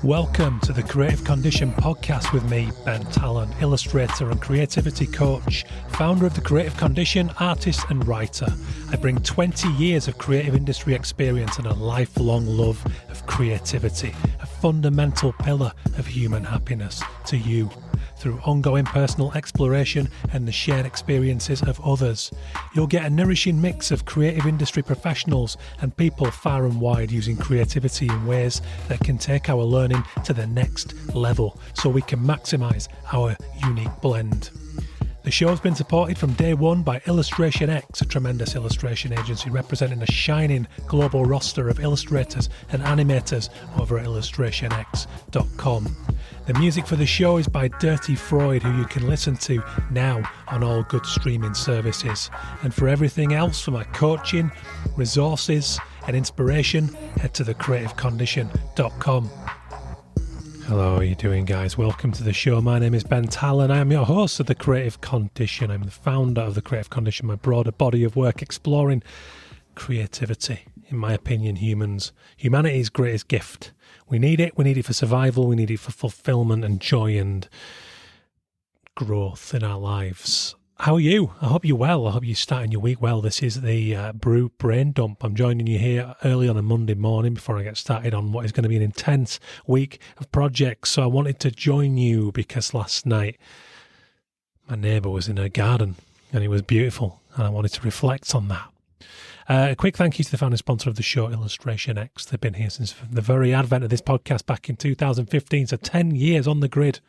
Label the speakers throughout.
Speaker 1: Welcome to the Creative Condition podcast with me, Ben Tallon, illustrator and creativity coach, founder of the Creative Condition, artist and writer. I bring 20 years of creative industry experience and a lifelong love of creativity, a fundamental pillar of human happiness, to you through ongoing personal exploration and the shared experiences of others. You'll get a nourishing mix of creative industry professionals and people far and wide using creativity in ways that can take our learning to the next level so we can maximise our unique blend. The show's been supported from day one by Illustration X, a tremendous illustration agency representing a shining global roster of illustrators and animators over at illustrationx.com. The music for the show is by Dirty Freud, who you can listen to now on all good streaming services. And for everything else, for my coaching, resources and inspiration, head to thecreativecondition.com. Hello, how are you doing, guys? Welcome to the show. My name is Ben Tallon. I am your host of The Creative Condition. I'm the founder of The Creative Condition, my broader body of work exploring creativity. In my opinion, humanity's greatest gift. We need it for survival, we need it for fulfillment and joy and growth in our lives. How are you? I hope you're well. I hope you're starting your week well. This is the Brew Brain Dump. I'm joining you here early on a Monday morning before I get started on what is going to be an intense week of projects. So I wanted to join you because last night my neighbour was in her garden and it was beautiful and I wanted to reflect on that. A quick thank you to the founder and sponsor of the show, Illustration X. They've been here since the very advent of this podcast back in 2015, so 10 years on the grid.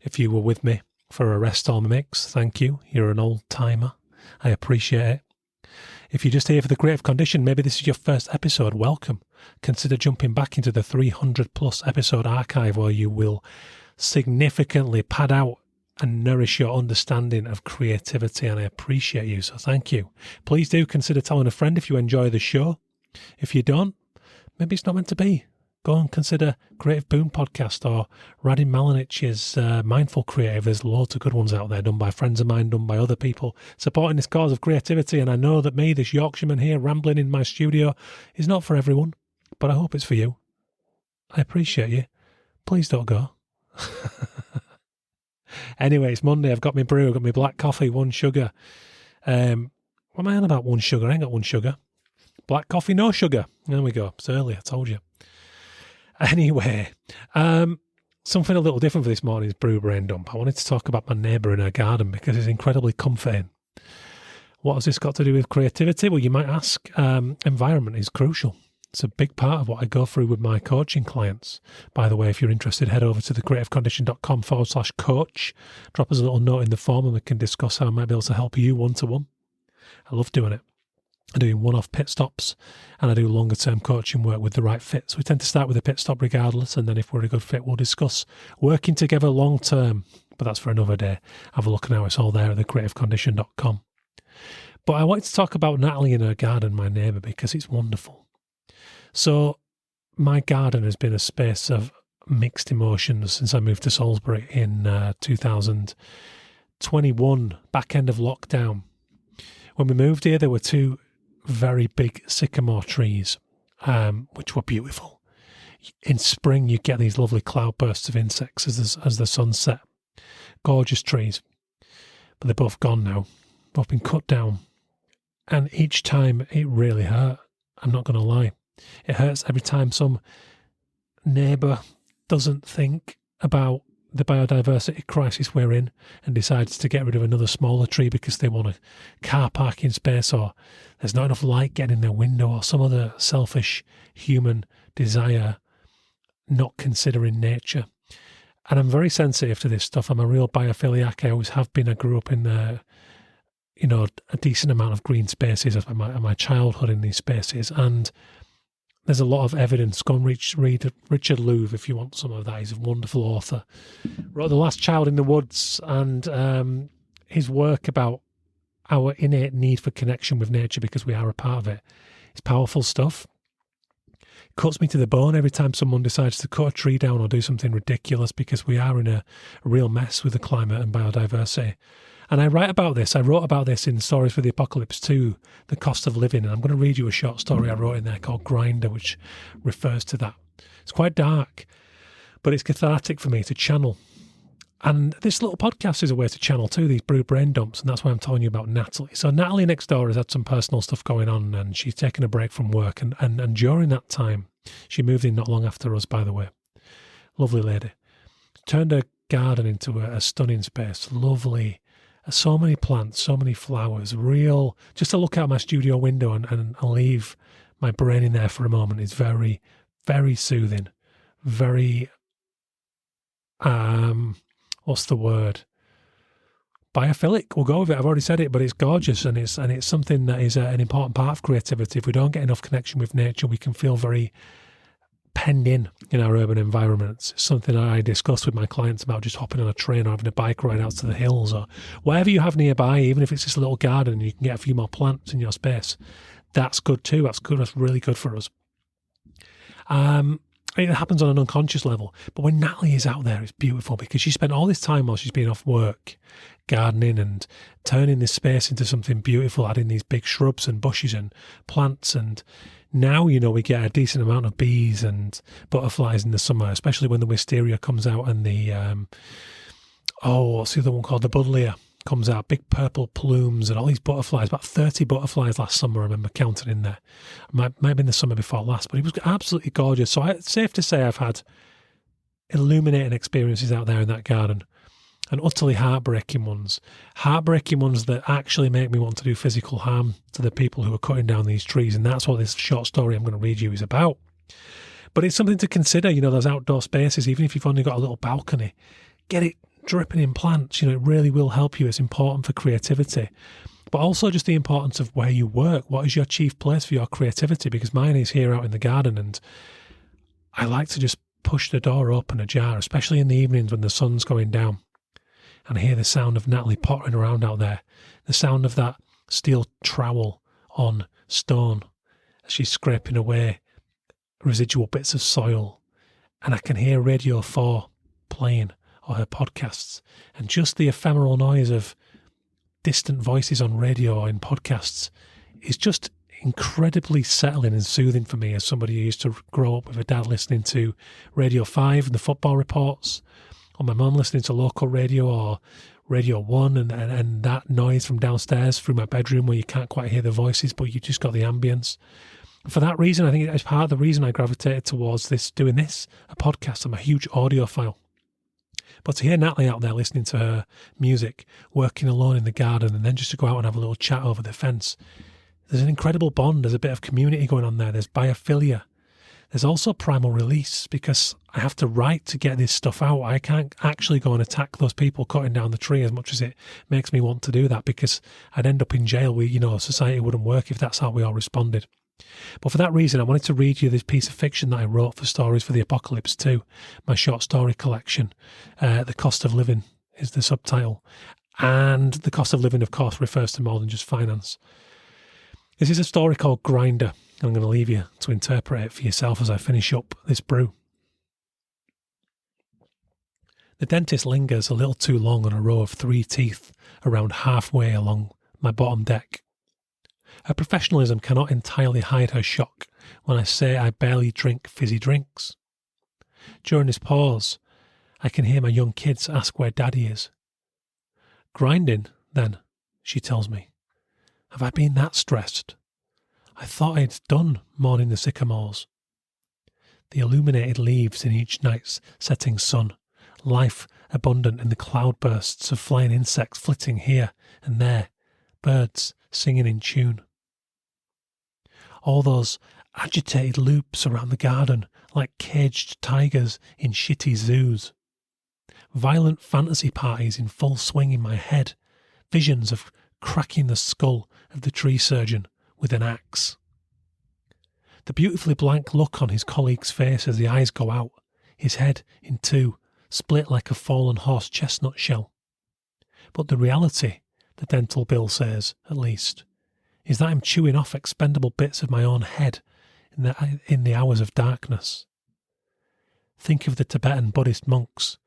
Speaker 1: If you were with me for a rest on mix, thank you. You're an old timer. I appreciate it. If you're just here for the Creative Condition, maybe this is your first episode, welcome. Consider jumping back into the 300 plus episode archive where you will significantly pad out and nourish your understanding of creativity, and I appreciate you, so thank you. Please do consider telling a friend if you enjoy the show. If you don't, maybe it's not meant to be. Go and consider Creative Boom Podcast or Radim Malinich's Mindful Creative. There's loads of good ones out there done by friends of mine, done by other people supporting this cause of creativity, and I know that me, this Yorkshireman here rambling in my studio, is not for everyone, but I hope it's for you. I appreciate you. Please don't go. Anyway, it's Monday. I've got my brew. I've got my black coffee, 1 sugar. What am I on about 1 sugar? I ain't got 1 sugar. Black coffee, no sugar. There we go. It's early, I told you. Anyway, something a little different for this morning's Brew Brain Dump. I wanted to talk about my neighbour in her garden because it's incredibly comforting. What has this got to do with creativity? Well, you might ask. Environment is crucial. It's a big part of what I go through with my coaching clients. By the way, if you're interested, head over to thecreativecondition.com/coach. Drop us a little note in the form and we can discuss how I might be able to help you one-to-one. I love doing it. I'm doing one-off pit stops and I do longer-term coaching work with the right fit. So we tend to start with a pit stop regardless, and then if we're a good fit, we'll discuss working together long-term. But that's for another day. Have a look now. It's all there at thecreativecondition.com. But I wanted to talk about Natalie in her garden, my neighbour, because it's wonderful. So my garden has been a space of mixed emotions since I moved to Salisbury in 2021, back end of lockdown. When we moved here, there were 2 very big sycamore trees, which were beautiful. In spring, you get these lovely cloudbursts of insects as the sun set. Gorgeous trees. But they're both gone now. Both been cut down. And each time it really hurt. I'm not going to lie. It hurts every time some neighbour doesn't think about the biodiversity crisis we're in and decides to get rid of another smaller tree because they want a car parking space, or there's not enough light getting in their window, or some other selfish human desire, not considering nature. And I'm very sensitive to this stuff. I'm a real biophiliac. I always have been. I grew up in a decent amount of green spaces of my childhood in these spaces, and there's a lot of evidence. Go and read Richard Louv if you want some of that. He's a wonderful author. Wrote The Last Child in the Woods, and his work about our innate need for connection with nature because we are a part of it. It's powerful stuff. cuts me to the bone every time someone decides to cut a tree down or do something ridiculous, because we are in a real mess with the climate and biodiversity. And I wrote about this in Stories for the Apocalypse 2, The Cost of Living, and I'm going to read you a short story I wrote in there called Grinder, which refers to that. It's quite dark, but it's cathartic for me to channel. And this little podcast is a way to channel too, these Brew Brain Dumps, and that's why I'm telling you about Natalie. So Natalie next door has had some personal stuff going on, and she's taken a break from work, and during that time, she moved in not long after us, by the way. Lovely lady. Turned her garden into a stunning space, lovely. So many plants, so many flowers, real. Just to look out my studio window and leave my brain in there for a moment is very, very soothing. Very, what's the word? Biophilic. We'll go with it. I've already said it, but it's gorgeous, and it's something that is an important part of creativity. If we don't get enough connection with nature, we can feel very penned in our urban environments. It's something I discuss with my clients about just hopping on a train or having a bike ride out to the hills or wherever you have nearby, even if it's just a little garden and you can get a few more plants in your space. That's good too. That's good. That's really good for us. It happens on an unconscious level. But when Natalie is out there, it's beautiful because she spent all this time while she's been off work, gardening and turning this space into something beautiful, adding these big shrubs and bushes and plants. And now, we get a decent amount of bees and butterflies in the summer, especially when the wisteria comes out and the, what's the other one called? The buddleia comes out, big purple plumes and all these butterflies, about 30 butterflies last summer, I remember counting in there. Might have been the summer before last, but it was absolutely gorgeous. So it's safe to say I've had illuminating experiences out there in that garden, and utterly heartbreaking ones that actually make me want to do physical harm to the people who are cutting down these trees. And that's what this short story I'm going to read you is about. But it's something to consider, those outdoor spaces, even if you've only got a little balcony, get it dripping in plants. It really will help you. It's important for creativity, but also just the importance of where you work. What is your chief place for your creativity? Because mine is here out in the garden, and I like to just push the door open ajar, especially in the evenings when the sun's going down, and hear the sound of Natalie pottering around out there, the sound of that steel trowel on stone as she's scraping away residual bits of soil, and I can hear Radio 4 playing, or her podcasts, and just the ephemeral noise of distant voices on radio or in podcasts is just incredibly settling and soothing for me as somebody who used to grow up with a dad listening to Radio 5 and the football reports, or my mum listening to local radio or Radio 1 and that noise from downstairs through my bedroom where you can't quite hear the voices but you just got the ambience. For that reason, I think it's part of the reason I gravitated towards doing this, a podcast. I'm a huge audiophile. But to hear Natalie out there listening to her music, working alone in the garden, and then just to go out and have a little chat over the fence, there's an incredible bond. There's a bit of community going on there. There's biophilia. There's also primal release, because I have to write to get this stuff out. I can't actually go and attack those people cutting down the tree as much as it makes me want to do that, because I'd end up in jail. Society wouldn't work if that's how we all responded. But for that reason, I wanted to read you this piece of fiction that I wrote for Stories for the Apocalypse 2, my short story collection. The Cost of Living is the subtitle. And the cost of living, of course, refers to more than just finance. This is a story called Grinder, and I'm going to leave you to interpret it for yourself as I finish up this brew. The dentist lingers a little too long on a row of 3 teeth around halfway along my bottom deck. Her professionalism cannot entirely hide her shock when I say I barely drink fizzy drinks. During this pause, I can hear my young kids ask where Daddy is. Grinding, then, she tells me. Have I been that stressed? I thought I'd done mourning the sycamores. The illuminated leaves in each night's setting sun, life abundant in the cloudbursts of flying insects flitting here and there, birds singing in tune. All those agitated loops around the garden like caged tigers in shitty zoos. Violent fantasy parties in full swing in my head, visions of cracking the skull of the tree surgeon with an axe. The beautifully blank look on his colleague's face as the eyes go out, his head in two, split like a fallen horse chestnut shell. But the reality, the dental bill says, at least, is that I'm chewing off expendable bits of my own head in the hours of darkness. Think of the Tibetan Buddhist monks,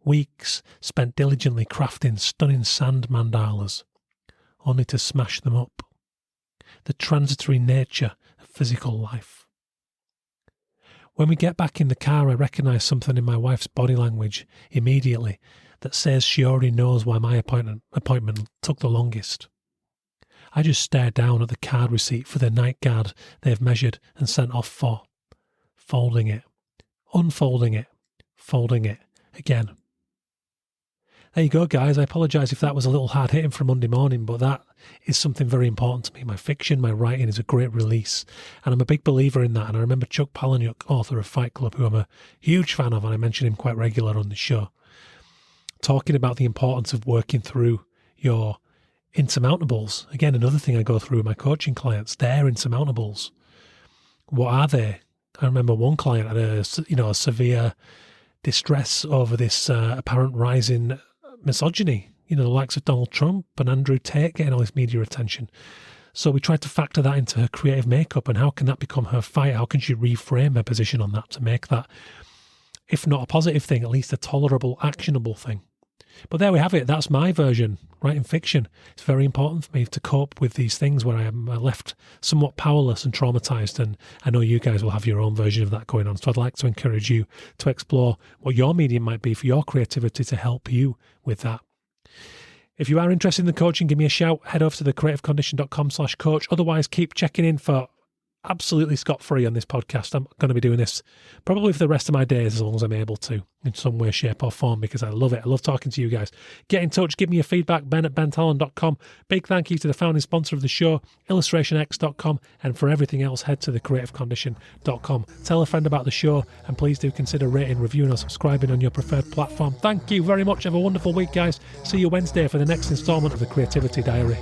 Speaker 1: weeks spent diligently crafting stunning sand mandalas, only to smash them up. The transitory nature of physical life. When we get back in the car, I recognise something in my wife's body language immediately that says she already knows why my appointment took the longest. I just stare down at the card receipt for the night guard they've measured and sent off for, folding it, unfolding it, folding it again. There you go, guys. I apologise if that was a little hard hitting for Monday morning, but that is something very important to me. My fiction, my writing is a great release, and I'm a big believer in that. And I remember Chuck Palahniuk, author of Fight Club, who I'm a huge fan of, and I mention him quite regular on the show, talking about the importance of working through your insurmountables. Again, another thing I go through with my coaching clients, their insurmountables. What are they? I remember one client had a severe distress over this apparent rising misogyny, the likes of Donald Trump and Andrew Tate getting all this media attention. So we tried to factor that into her creative makeup, and how can that become her fight? How can she reframe her position on that to make that, if not a positive thing, at least a tolerable, actionable thing? But there we have it. That's my version, writing fiction. It's very important for me to cope with these things where I am left somewhat powerless and traumatized, and I know you guys will have your own version of that going on. So I'd like to encourage you to explore what your medium might be for your creativity to help you with that. If you are interested in the coaching, give me a shout. Head over to thecreativecondition.com/coach. Otherwise, keep checking in for absolutely scot-free on this podcast. I'm going to be doing this probably for the rest of my days, as long as I'm able to, in some way, shape or form, because I love it. I love talking to you guys. Get in touch, give me your feedback, ben@bentallon.com. Big thank you to the founding sponsor of the show, illustrationx.com, and for everything else, head to thecreativecondition.com. Tell a friend about the show, and please do consider rating, reviewing or subscribing on your preferred platform. Thank you very much. Have a wonderful week, guys. See you Wednesday for the next instalment of the Creativity Diary.